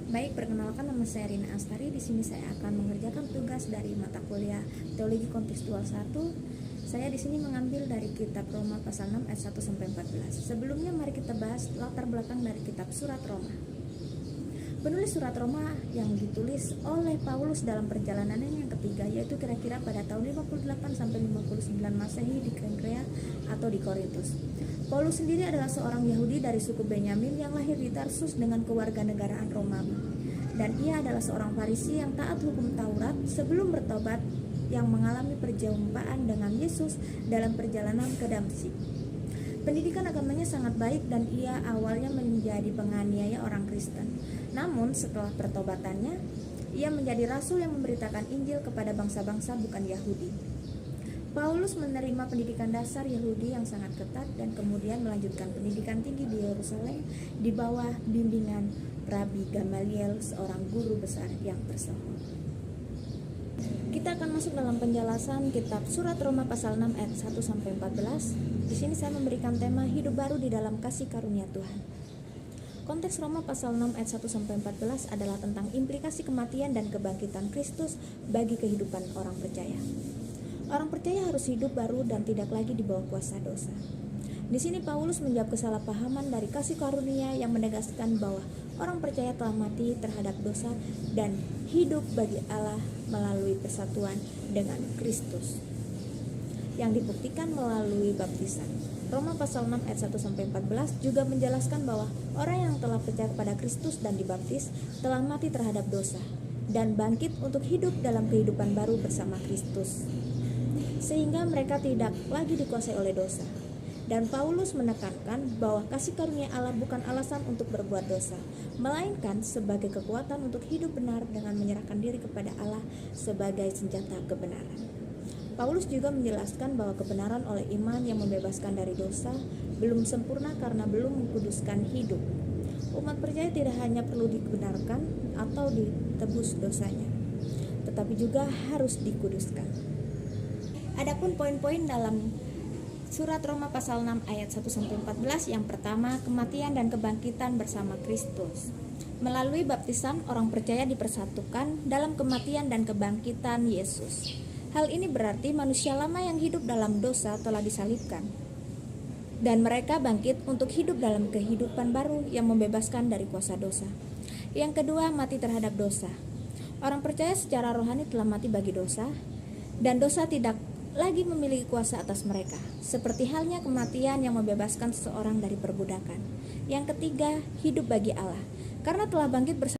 Baik, perkenalkan nama saya Rina Astari. Di sini saya akan mengerjakan tugas dari mata kuliah Teologi Kontekstual 1. Saya di sini mengambil dari kitab Roma pasal 6 ayat 1 sampai 14. Sebelumnya mari kita bahas latar belakang dari kitab surat Roma. Penulis surat Roma yang ditulis oleh Paulus dalam perjalanannya yang ketiga, yaitu kira-kira pada tahun 58 sampai 59 Masehi di Kenkrea atau di Korintus. Paulus sendiri adalah seorang Yahudi dari suku Benyamin yang lahir di Tarsus dengan kewarganegaraan Romawi. Dan ia adalah seorang Farisi yang taat hukum Taurat sebelum bertobat, yang mengalami perjumpaan dengan Yesus dalam perjalanan ke Damsyik. Pendidikan agamanya sangat baik dan ia awalnya menjadi penganiaya orang Kristen. Namun setelah pertobatannya, ia menjadi rasul yang memberitakan Injil kepada bangsa-bangsa bukan Yahudi. Paulus menerima pendidikan dasar Yahudi yang sangat ketat dan kemudian melanjutkan pendidikan tinggi di Yerusalem di bawah bimbingan Rabi Gamaliel, seorang guru besar yang tersohor. Kita akan masuk dalam penjelasan kitab surat Roma pasal 6 ayat 1 sampai 14. Di sini saya memberikan tema hidup baru di dalam kasih karunia Tuhan. Konteks Roma pasal 6 ayat 1 sampai 14 adalah tentang implikasi kematian dan kebangkitan Kristus bagi kehidupan orang percaya. Orang percaya harus hidup baru dan tidak lagi di bawah kuasa dosa. Di sini Paulus menjawab kesalahpahaman dari kasih karunia yang menegaskan bahwa orang percaya telah mati terhadap dosa dan hidup bagi Allah melalui persatuan dengan Kristus yang dibuktikan melalui baptisan. Roma pasal 6 ayat 1 sampai 14 juga menjelaskan bahwa orang yang telah percaya kepada Kristus dan dibaptis telah mati terhadap dosa dan bangkit untuk hidup dalam kehidupan baru bersama Kristus, sehingga mereka tidak lagi dikuasai oleh dosa. Dan Paulus menekankan bahwa kasih karunia Allah bukan alasan untuk berbuat dosa, melainkan sebagai kekuatan untuk hidup benar dengan menyerahkan diri kepada Allah sebagai senjata kebenaran. Paulus juga menjelaskan bahwa kebenaran oleh iman yang membebaskan dari dosa belum sempurna karena belum mengkuduskan hidup. Umat percaya tidak hanya perlu dibenarkan atau ditebus dosanya, tetapi juga harus dikuduskan. Adapun poin-poin dalam surat Roma pasal 6 ayat 1 sampai 14, yang pertama, kematian dan kebangkitan bersama Kristus. Melalui baptisan, orang percaya dipersatukan dalam kematian dan kebangkitan Yesus. Hal ini berarti manusia lama yang hidup dalam dosa telah disalibkan, dan mereka bangkit untuk hidup dalam kehidupan baru yang membebaskan dari kuasa dosa. Yang kedua, mati terhadap dosa. Orang percaya secara rohani telah mati bagi dosa, dan dosa tidak lagi memiliki kuasa atas mereka, seperti halnya kematian yang membebaskan seseorang dari perbudakan. Yang ketiga, hidup bagi Allah. Karena telah bangkit bersama